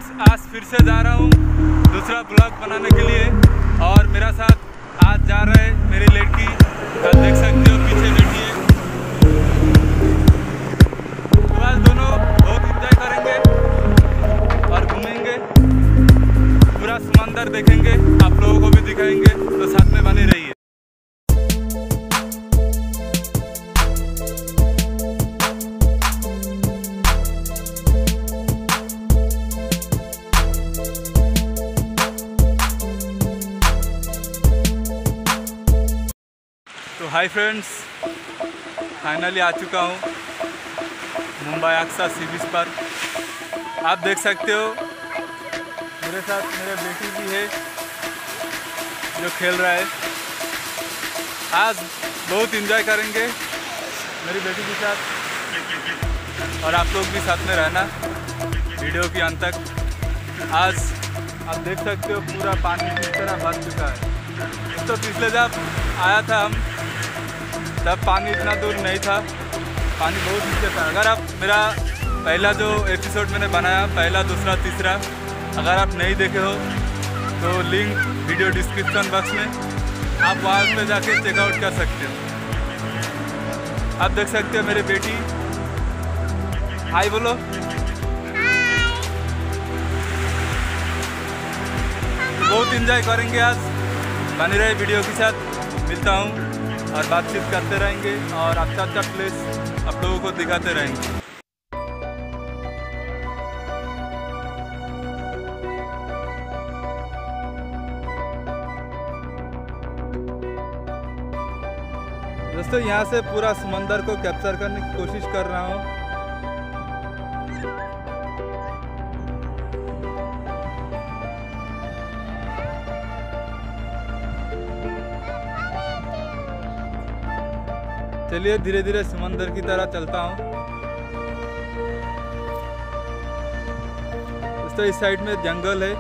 Friends, आज फिर से जा रहा हूँ दूसरा ब्लॉग बनाने के लिए और मेरा साथ आज जा रहा है मेरी लड़की। आप देख सकते हो पीछे बैठी है। तो आज दोनों बहुत एंजॉय करेंगे और घूमेंगे, पूरा समंदर देखेंगे, आप लोगों को भी दिखाएंगे, तो साथ में बने रहिए। तो हाय फ्रेंड्स, फाइनली आ चुका हूँ मुंबई अक्सा सी बीच पर। आप देख सकते हो मेरे साथ मेरे बेटी भी है जो खेल रहा है। आज बहुत एंजॉय करेंगे मेरी बेटी के साथ और आप लोग भी साथ में रहना वीडियो के अंत तक। आज आप देख सकते हो पूरा पानी किस तरह भर चुका है। तो पिछले जब आया था हम तब पानी इतना दूर नहीं था, पानी बहुत नीचे था। अगर आप मेरा पहला जो एपिसोड मैंने बनाया, पहला दूसरा तीसरा, अगर आप नहीं देखे हो तो लिंक वीडियो डिस्क्रिप्शन बॉक्स में, आप वहाँ पे जाके चेकआउट कर सकते हो। आप देख सकते हो मेरी बेटी, हाय बोलो। बहुत एंजॉय करेंगे आज, बने रहे वीडियो के साथ। मिलता हूँ और बातचीत करते रहेंगे और अच्छा अच्छा प्लेस आप लोगों को दिखाते रहेंगे। दोस्तों, यहाँ से पूरा समंदर को कैप्चर करने की कोशिश कर रहा हूँ। चलिए धीरे धीरे समंदर की तरह चलता हूँ। दोस्तों, इस साइड में जंगल है।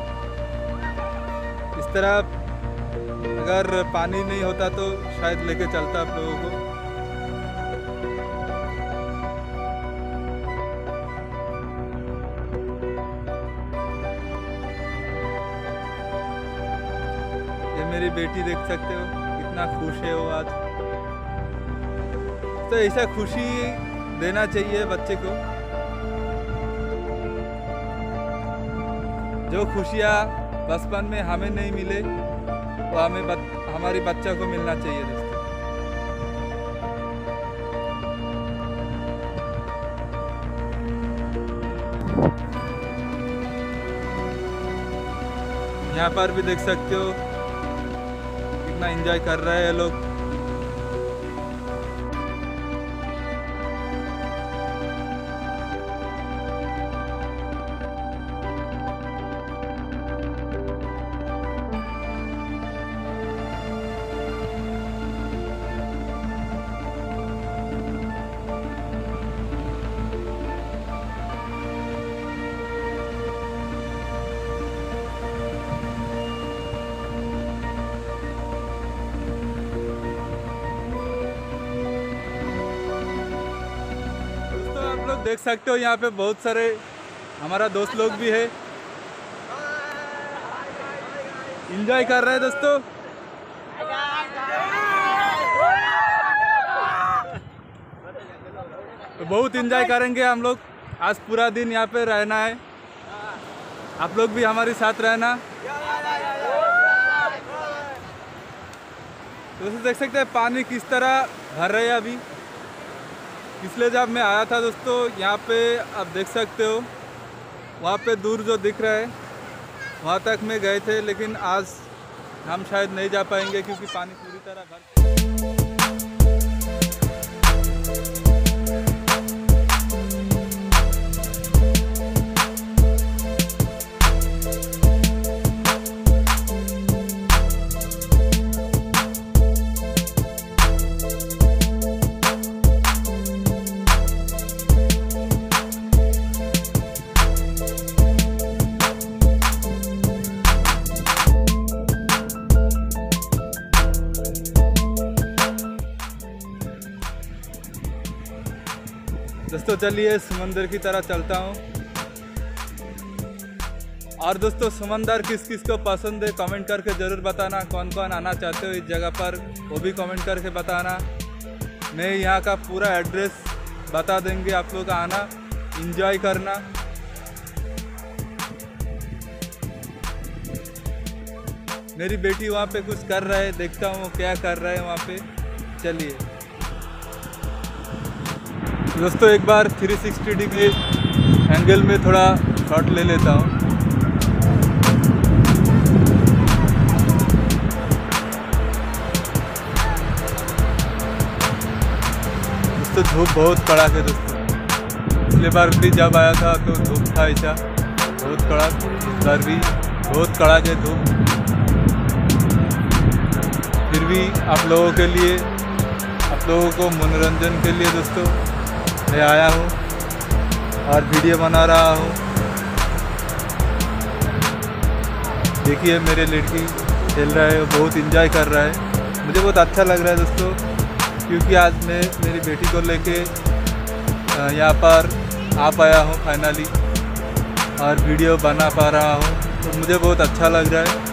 इस तरह अगर पानी नहीं होता तो शायद लेके चलता आप लोगों को। ये मेरी बेटी देख सकते हो कितना खुश है वो आज। तो ऐसा खुशी देना चाहिए बच्चे को। जो खुशियाँ बचपन में हमें नहीं मिले वो हमारी बच्चा को मिलना चाहिए दोस्तों। यहाँ पर भी देख सकते हो कितना एंजॉय कर रहे हैं लोग। देख सकते हो यहाँ पे बहुत सारे हमारा दोस्त लोग भी है, एंजॉय कर रहे हैं दोस्तों। तो बहुत एंजॉय करेंगे हम लोग। आज पूरा दिन यहाँ पे रहना है, आप लोग भी हमारे साथ रहना। दोस्तों, देख सकते हैं पानी किस तरह भर रहे हैं अभी। पिछले जब मैं आया था दोस्तों, यहाँ पे आप देख सकते हो वहाँ पे दूर जो दिख रहा है वहाँ तक में गए थे, लेकिन आज हम शायद नहीं जा पाएंगे क्योंकि पानी पूरी तरह भर। दोस्तों चलिए समंदर की तरह चलता हूँ। और दोस्तों समंदर किस किस को पसंद है कमेंट करके ज़रूर बताना। कौन कौन आना चाहते हो इस जगह पर वो भी कमेंट करके बताना। मैं यहाँ का पूरा एड्रेस बता देंगे, आप लोग आना एंजॉय करना। मेरी बेटी वहाँ पे कुछ कर रहा है, देखता हूँ क्या कर रहा है वहाँ पे। चलिए दोस्तों एक बार 360 डिग्री एंगल में थोड़ा शॉट ले लेता हूँ। दोस्तों धूप बहुत कड़क है दोस्तों। पिछले बार भी जब आया था तो धूप था ऐसा बहुत कड़क, इस बार भी बहुत कड़क है धूप। फिर भी आप लोगों के लिए, आप लोगों को मनोरंजन के लिए दोस्तों मैं आया हूँ और वीडियो बना रहा हूँ। देखिए मेरे लड़की खेल रहा है, बहुत एंजॉय कर रहा है। मुझे बहुत अच्छा लग रहा है दोस्तों, क्योंकि आज मैं मेरी बेटी को लेके यहाँ पर आ पाया हूँ फाइनली और वीडियो बना पा रहा हूँ, तो मुझे बहुत अच्छा लग रहा है।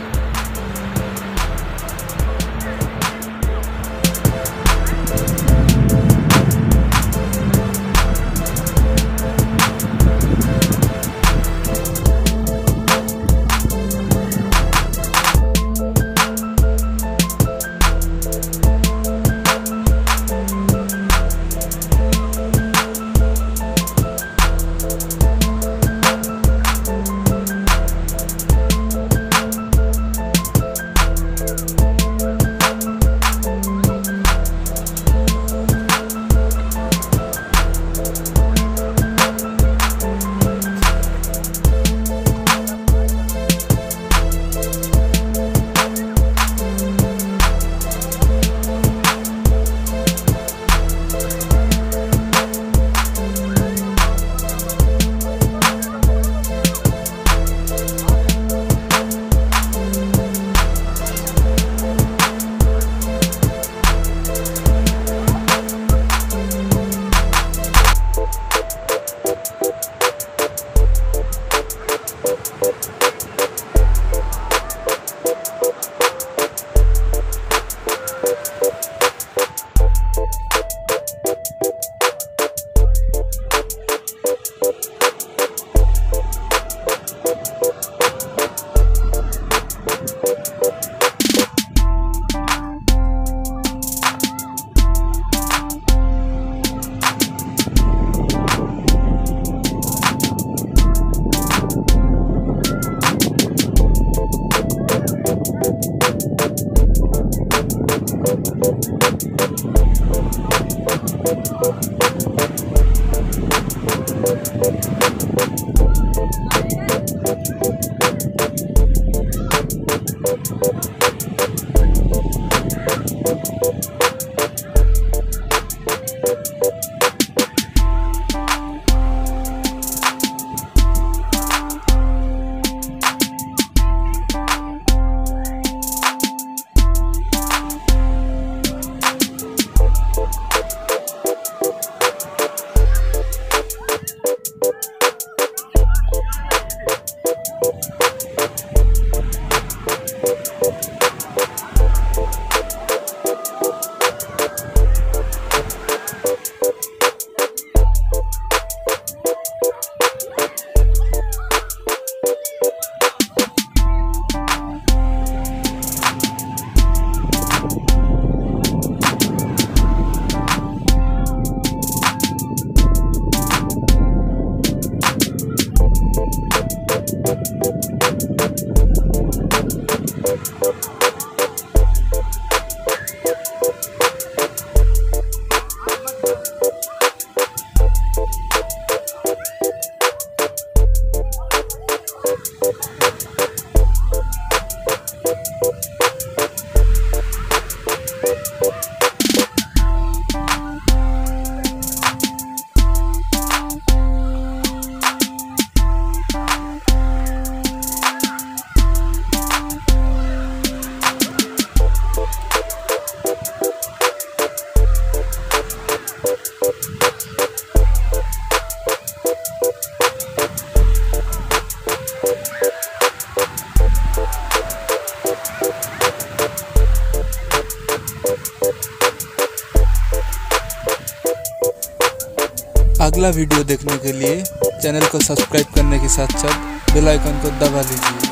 अगला वीडियो देखने के लिए चैनल को सब्सक्राइब करने के साथ साथ बेल आइकन को दबा लीजिए।